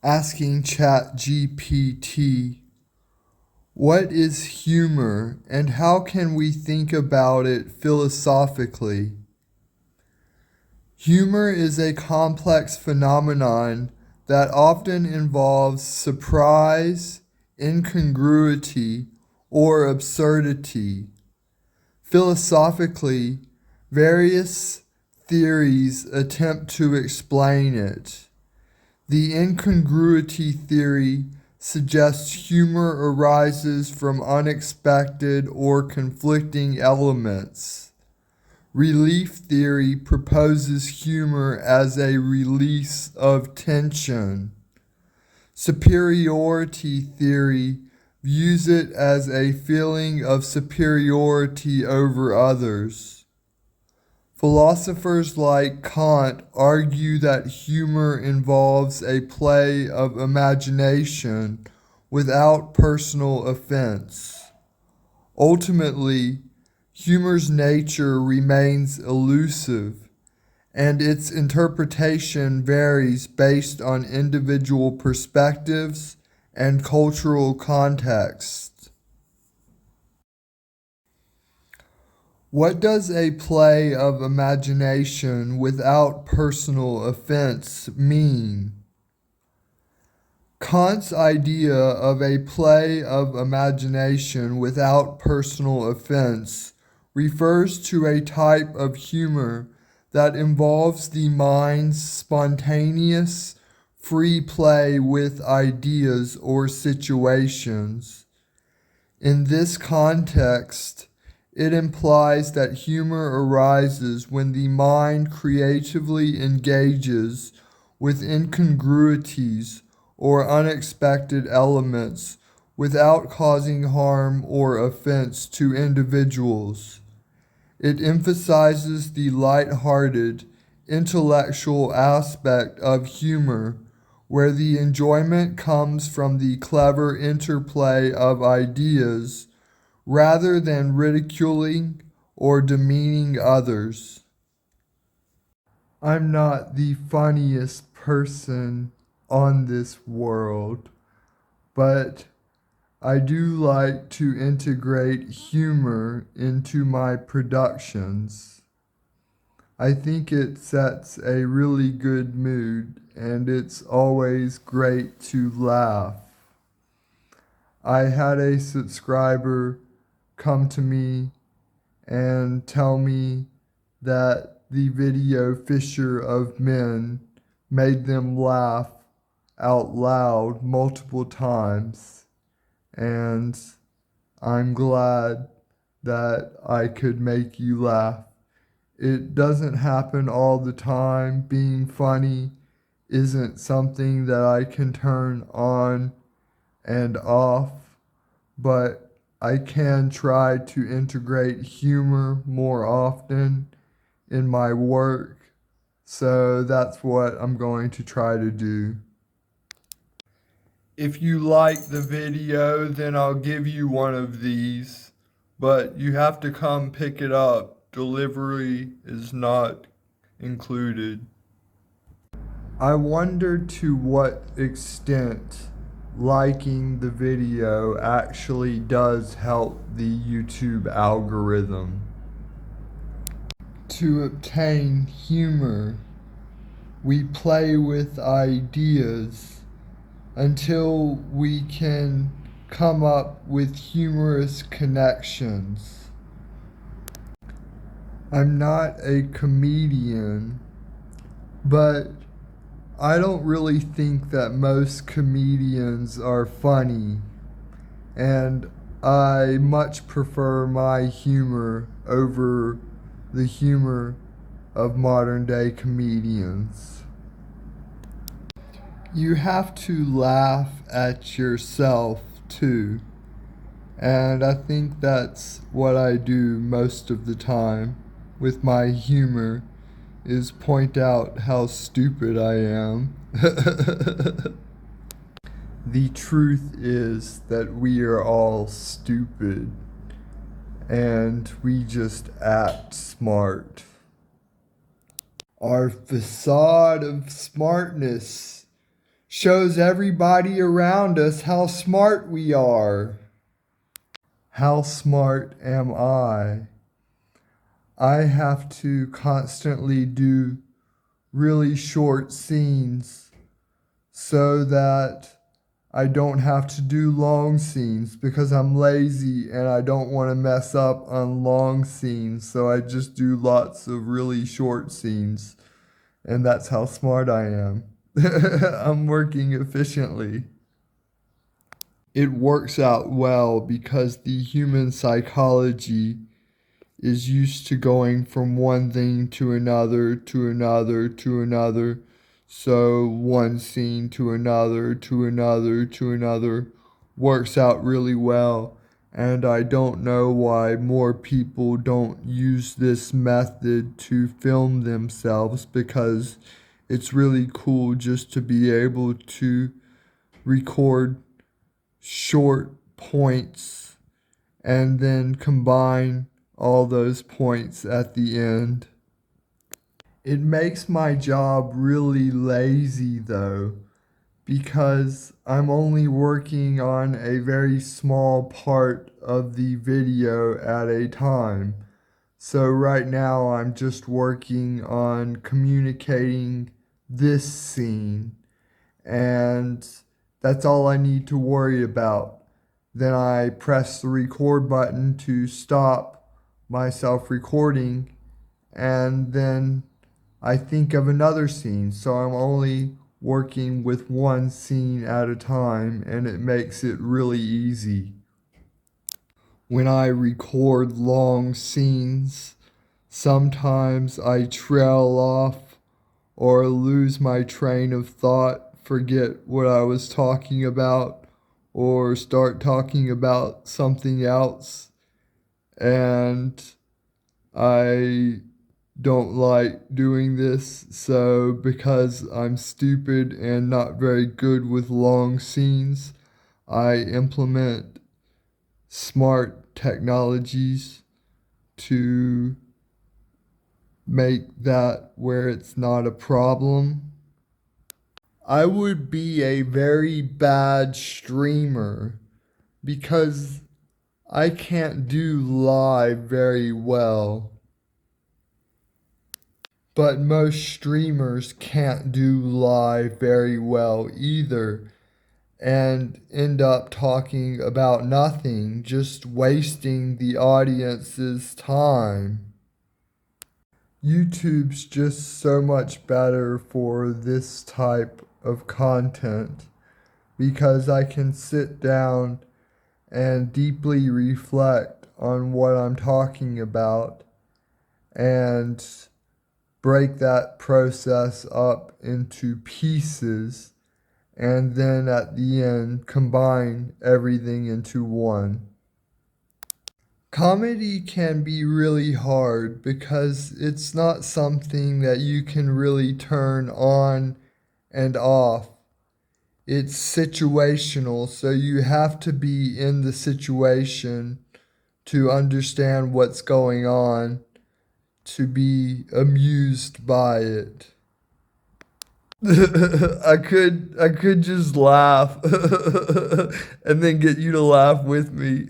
asking ChatGPT, what is humor and how can we think about it philosophically? Humor is a complex phenomenon that often involves surprise, incongruity, or absurdity. Philosophically, various theories attempt to explain it. The incongruity theory suggests humor arises from unexpected or conflicting elements. Relief theory proposes humor as a release of tension. Superiority theory views it as a feeling of superiority over others. Philosophers like Kant argue that humor involves a play of imagination without personal offense. Ultimately, humor's nature remains elusive, and its interpretation varies based on individual perspectives and cultural context. What does a play of imagination without personal offense mean? Kant's idea of a play of imagination without personal offense refers to a type of humor that involves the mind's spontaneous, free play with ideas or situations. In this context, it implies that humor arises when the mind creatively engages with incongruities or unexpected elements without causing harm or offense to individuals. It emphasizes the light-hearted, intellectual aspect of humor, where the enjoyment comes from the clever interplay of ideas rather than ridiculing or demeaning others. I'm not the funniest person on this world, but I do like to integrate humor into my productions. I think it sets a really good mood, and it's always great to laugh. I had a subscriber come to me and tell me that the video Fisher of Men made them laugh out loud multiple times. And I'm glad that I could make you laugh. It doesn't happen all the time. Being funny isn't something that I can turn on and off, but I can try to integrate humor more often in my work. So that's what I'm going to try to do. If you like the video, then I'll give you one of these, but you have to come pick it up. Delivery is not included. I wonder to what extent liking the video actually does help the YouTube algorithm. To obtain humor, we play with ideas until we can come up with humorous connections. I'm not a comedian, but I don't really think that most comedians are funny, and I much prefer my humor over the humor of modern day comedians. You have to laugh at yourself too. And I think that's what I do most of the time with my humor, is point out how stupid I am. The truth is that we are all stupid and we just act smart. Our facade of smartness shows everybody around us how smart we are. How smart am I? I have to constantly do really short scenes so that I don't have to do long scenes because I'm lazy and I don't want to mess up on long scenes. So I just do lots of really short scenes. And that's how smart I am. I'm working efficiently. It works out well because the human psychology is used to going from one thing to another, to another, to another. So one scene to another, to another, to another works out really well. And I don't know why more people don't use this method to film themselves because it's really cool just to be able to record short points and then combine all those points at the end. It makes my job really lazy though, because I'm only working on a very small part of the video at a time. So right now I'm just working on communicating this scene, and that's all I need to worry about. Then I press the record button to stop myself recording, and then I think of another scene. So I'm only working with one scene at a time, and it makes it really easy. When I record long scenes, sometimes I trail off or lose my train of thought, forget what I was talking about, or start talking about something else. And I don't like doing this, so because I'm stupid and not very good with long scenes, I implement smart technologies to make that where it's not a problem. I would be a very bad streamer because I can't do live very well. But most streamers can't do live very well either and end up talking about nothing, just wasting the audience's time. YouTube's just so much better for this type of content because I can sit down and deeply reflect on what I'm talking about and break that process up into pieces and then at the end combine everything into one. Comedy can be really hard because it's not something that you can really turn on and off. It's situational, so you have to be in the situation to understand what's going on, to be amused by it. I could just laugh and then get you to laugh with me.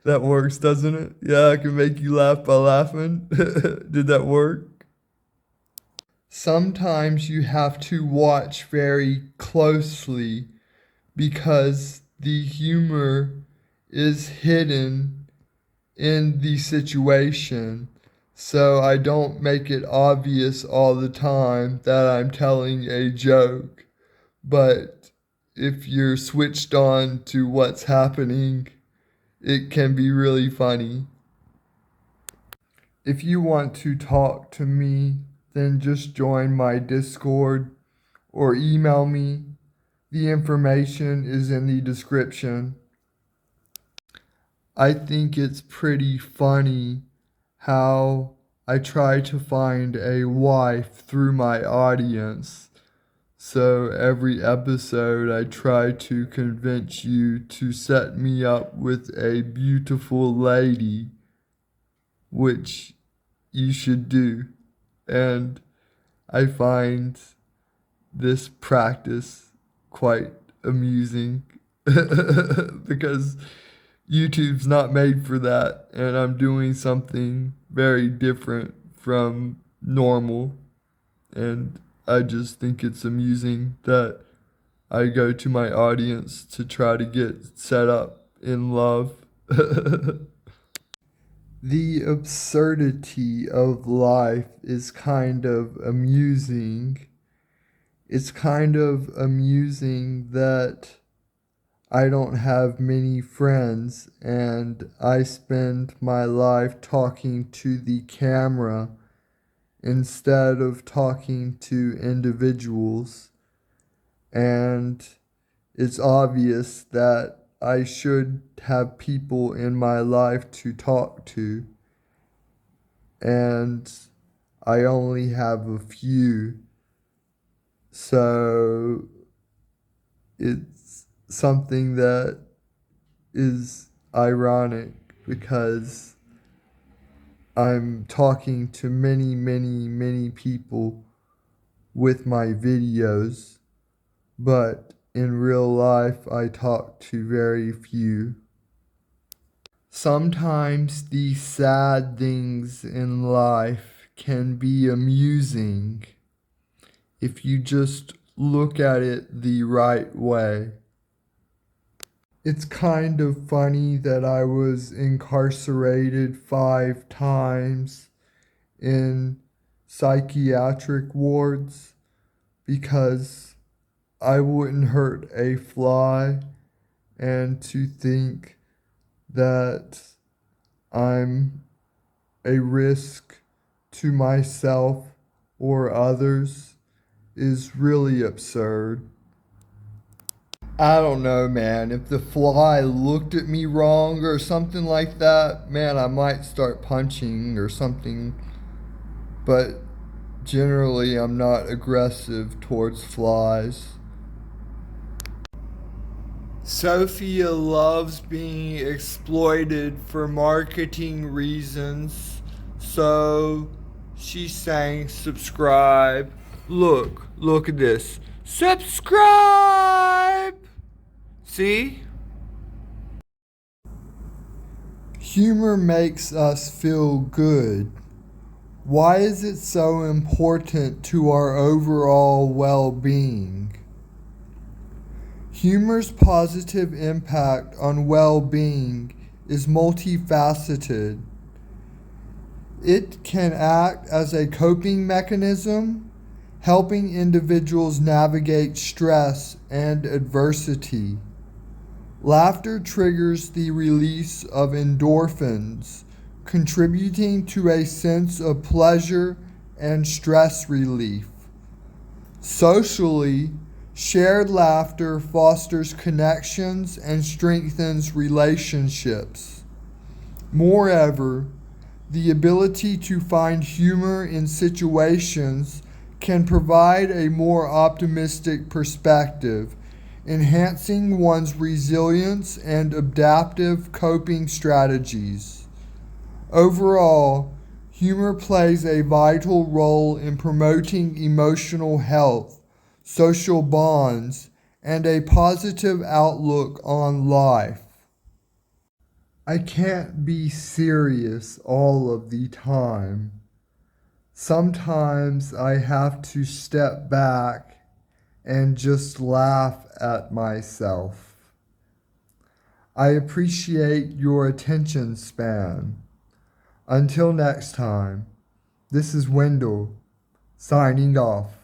That works, doesn't it? Yeah, I can make you laugh by laughing. Did that work? Sometimes you have to watch very closely because the humor is hidden in the situation. So I don't make it obvious all the time that I'm telling a joke. But if you're switched on to what's happening, it can be really funny. If you want to talk to me, then just join my Discord or email me. The information is in the description. I think it's pretty funny how I try to find a wife through my audience. So every episode, I try to convince you to set me up with a beautiful lady, which you should do. And I find this practice quite amusing because YouTube's not made for that, and I'm doing something very different from normal. And I just think it's amusing that I go to my audience to try to get set up in love. The absurdity of life is kind of amusing. It's kind of amusing that I don't have many friends and I spend my life talking to the camera instead of talking to individuals. And it's obvious that I should have people in my life to talk to, and I only have a few. So it's something that is ironic because I'm talking to many, many, many people with my videos, but in real life I talk to very few. Sometimes the sad things in life can be amusing if you just look at it the right way. It's kind of funny that I was incarcerated 5 times in psychiatric wards because I wouldn't hurt a fly, and to think that I'm a risk to myself or others is really absurd. I don't know, man. If the fly looked at me wrong or something like that, man, I might start punching or something. But generally, I'm not aggressive towards flies. Sophia loves being exploited for marketing reasons, so she's saying subscribe. Look at this. Subscribe! See? Humor makes us feel good. Why is it so important to our overall well-being? Humor's positive impact on well-being is multifaceted. It can act as a coping mechanism, helping individuals navigate stress and adversity. Laughter triggers the release of endorphins, contributing to a sense of pleasure and stress relief. Socially, shared laughter fosters connections and strengthens relationships. Moreover, the ability to find humor in situations can provide a more optimistic perspective, enhancing one's resilience and adaptive coping strategies. Overall, humor plays a vital role in promoting emotional health, social bonds, and a positive outlook on life. I can't be serious all of the time. Sometimes I have to step back and just laugh at myself. I appreciate your attention span. Until next time, this is Wendell, signing off.